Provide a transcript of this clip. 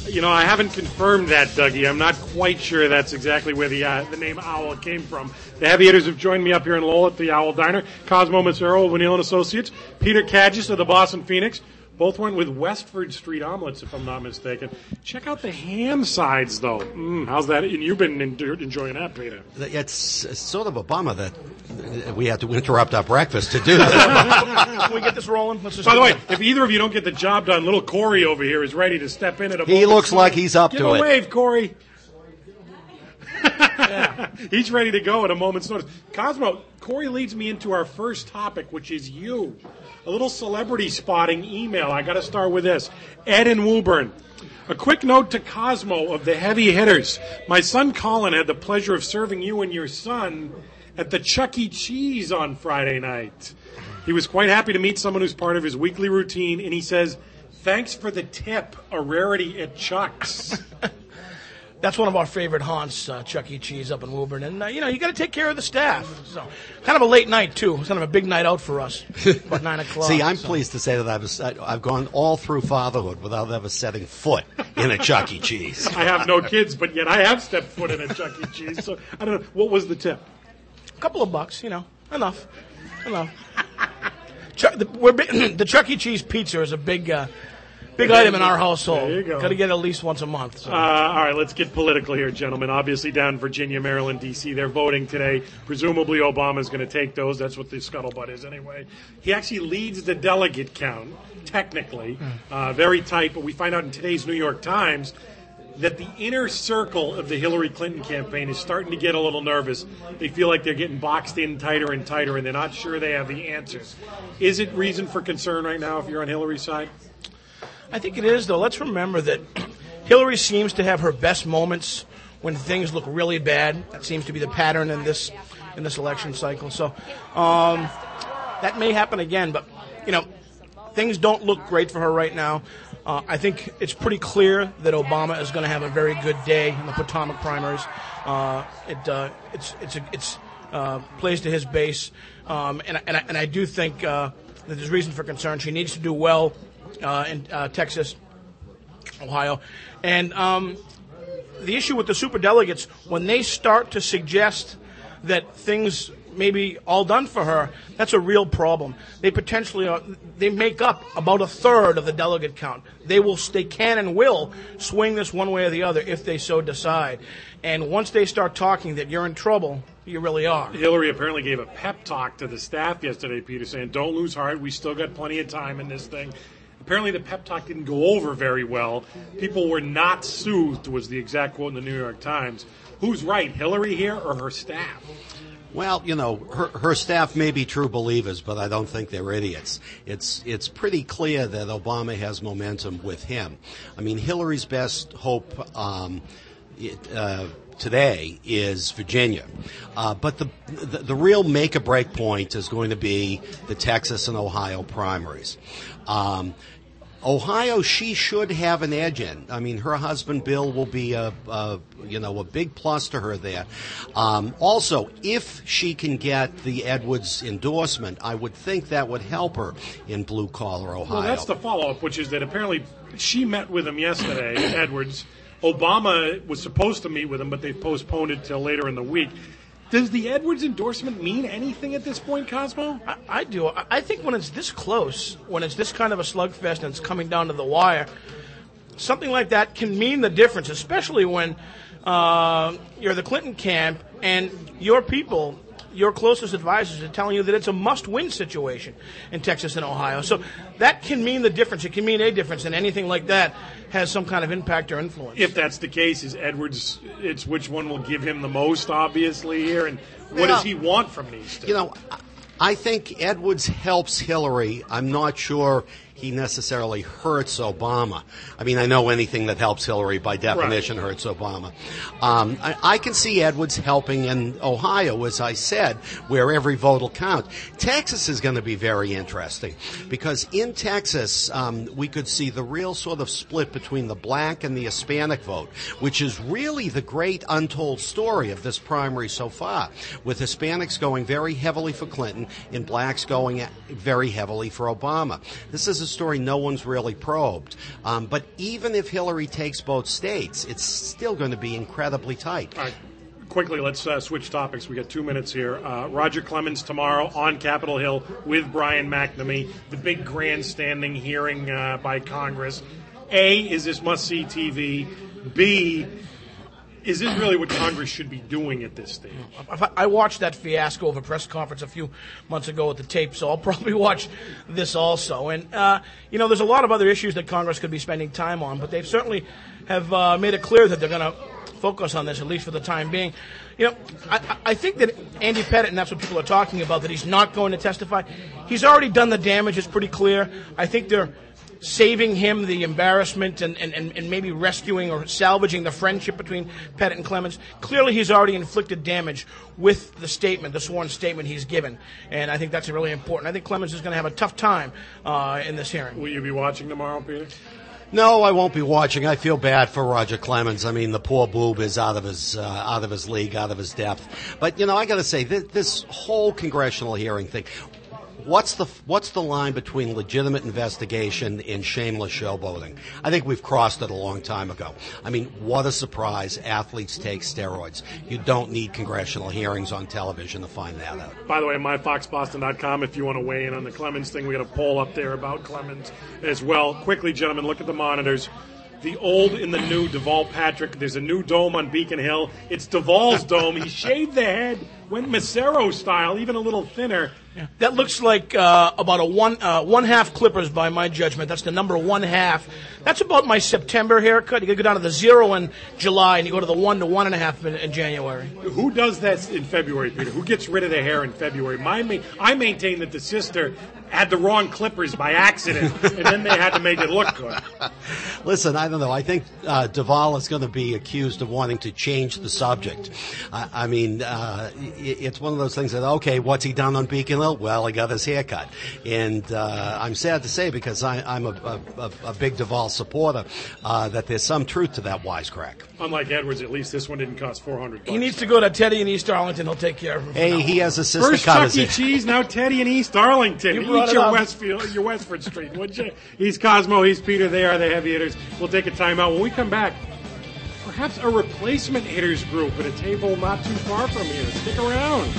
You know, I haven't confirmed that, Dougie. I'm not quite sure that's exactly where the name Owl came from. The heavy hitters have joined me up here in Lowell at the Owl Diner. Cosmo Macero of O'Neill & Associates. Peter Cadgis of the Boston Phoenix. Both went with Westford Street omelets, if I'm not mistaken. Check out the ham sides, though. How's that? And you've been enjoying that, Peter. It's sort of a bummer that we had to interrupt our breakfast to do this. Can we get this rolling? By the way, if either of you don't get the job done, little Corey over here is ready to step in at a moment. He looks like he's up Give to a it. wave, Corey. He's ready to go at a moment's notice. Cosmo, Corey leads me into our first topic, which is you. A little celebrity spotting email. I got to start with this. Ed in Woburn. A quick note to Cosmo of the heavy hitters. My son Colin had the pleasure of serving you and your son at the Chuck E. Cheese on Friday night. He was quite happy to meet someone who's part of his weekly routine, and he says, "Thanks for the tip, a rarity at Chuck's." That's one of our favorite haunts, Chuck E. Cheese up in Woburn. And, you got to take care of the staff. So, kind of a late night, too. It's kind of a big night out for us, about 9 o'clock. See, I'm pleased to say that I've gone all through fatherhood without ever setting foot in a Chuck E. Cheese. I have no kids, but yet I have stepped foot in a Chuck E. Cheese. So, I don't know. What was the tip? A couple of bucks, enough. The Chuck E. Cheese pizza is a big item in our household. There you go. Got to get at least once a month. So. All right, let's get political here, gentlemen. Obviously, down in Virginia, Maryland, D.C., they're voting today. Presumably, Obama's going to take those. That's what the scuttlebutt is anyway. He actually leads the delegate count, technically. Very tight, but we find out in today's New York Times that the inner circle of the Hillary Clinton campaign is starting to get a little nervous. They feel like they're getting boxed in tighter and tighter, and they're not sure they have the answers. Is it reason for concern right now if you're on Hillary's side? I think it is, though. Let's remember that Hillary seems to have her best moments when things look really bad. That seems to be the pattern in this election cycle. So that may happen again, but things don't look great for her right now. I think it's pretty clear that Obama is going to have a very good day in the Potomac primaries. It's plays to his base, and I do think that there's reason for concern. She needs to do well in Texas, Ohio, and the issue with the superdelegates, when they start to suggest that things may be all done for her, that's a real problem. They potentially they make up about a third of the delegate count. They can and will swing this one way or the other if they so decide. And once they start talking that you're in trouble, you really are. Hillary apparently gave a pep talk to the staff yesterday, Peter, saying, "Don't lose heart. We still got plenty of time in this thing." Apparently the pep talk didn't go over very well. People were not soothed, was the exact quote in the New York Times. Who's right, Hillary here or her staff? Well, her staff may be true believers, but I don't think they're idiots. It's pretty clear that Obama has momentum with him. I mean, Hillary's best hope today is Virginia. But the real make-or-break point is going to be the Texas and Ohio primaries. Ohio, she should have an edge in. I mean, her husband Bill will be a big plus to her there. Also, if she can get the Edwards endorsement, I would think that would help her in blue-collar Ohio. Well, that's the follow-up, which is that apparently she met with him yesterday, Edwards. Obama was supposed to meet with him, but they postponed it till later in the week. Does the Edwards endorsement mean anything at this point, Cosmo? I do. I think when it's this close, when it's this kind of a slugfest and it's coming down to the wire, something like that can mean the difference, especially when you're the Clinton camp and your people, your closest advisors are telling you that it's a must-win situation in Texas and Ohio. So that can mean the difference. It can mean a difference, and anything like that has some kind of impact or influence. If that's the case, is Edwards, it's which one will give him the most, obviously, here, and what does he want from these two? I think Edwards helps Hillary. I'm not sure he necessarily hurts Obama. I mean, I know anything that helps Hillary by definition hurts Obama. I can see Edwards helping in Ohio, as I said, where every vote will count. Texas is going to be very interesting because in Texas, we could see the real sort of split between the black and the Hispanic vote, which is really the great untold story of this primary so far, with Hispanics going very heavily for Clinton in blacks going very heavily for Obama. This is a story no one's really probed. But even if Hillary takes both states, it's still going to be incredibly tight. All right. Quickly, let's switch topics. We got 2 minutes here. Roger Clemens tomorrow on Capitol Hill with Brian McNamee. The big grandstanding hearing by Congress. A, is this must-see TV? B, is this really what Congress should be doing at this stage? I watched that fiasco of a press conference a few months ago with the tape, so I'll probably watch this also. And, there's a lot of other issues that Congress could be spending time on, but they certainly have made it clear that they're going to focus on this, at least for the time being. I think that Andy Pettit, and that's what people are talking about, that he's not going to testify. He's already done the damage. It's pretty clear. I think they're saving him the embarrassment and maybe rescuing or salvaging the friendship between Pettit and Clemens. Clearly, he's already inflicted damage with the statement, the sworn statement he's given, and I think that's really important. I think Clemens is going to have a tough time in this hearing. Will you be watching tomorrow, Peter? No, I won't be watching. I feel bad for Roger Clemens. I mean, the poor boob is out of his league, out of his depth. But I got to say, this whole congressional hearing thing. What's the line between legitimate investigation and shameless showboating? I think we've crossed it a long time ago. I mean, what a surprise. Athletes take steroids. You don't need congressional hearings on television to find that out. By the way, myfoxboston.com, if you want to weigh in on the Clemens thing, we got a poll up there about Clemens as well. Quickly, gentlemen, look at the monitors. The old and the new Deval Patrick. There's a new dome on Beacon Hill. It's Deval's dome. He shaved the head, went Macero style, even a little thinner. Yeah. That looks like about a one-half Clippers by my judgment. That's the number 1/2. That's about my September haircut. You got to go down to the 0 in July, and you go to the 1 to 1.5 in January. Who does that in February, Peter? Who gets rid of their hair in February? I maintain that the sister had the wrong clippers by accident, and then they had to make it look good. Listen, I don't know. I think Deval is going to be accused of wanting to change the subject. I mean, it's one of those things that, okay, what's he done on Beacon Hill? Well, he got his hair cut. And I'm sad to say, because I'm a big Deval supporter, that there's some truth to that wisecrack. Unlike Edwards, at least this one didn't cost $400. He needs to go to Teddy in East Arlington. He'll take care of him. Hey, he has a sister First cut Chuck E. Cheese, now Teddy in East Arlington. Eat your Westford Street, would you? He's Cosmo, he's Peter. They are the heavy hitters. We'll take a timeout. When we come back, perhaps a replacement hitters group at a table not too far from here. Stick around.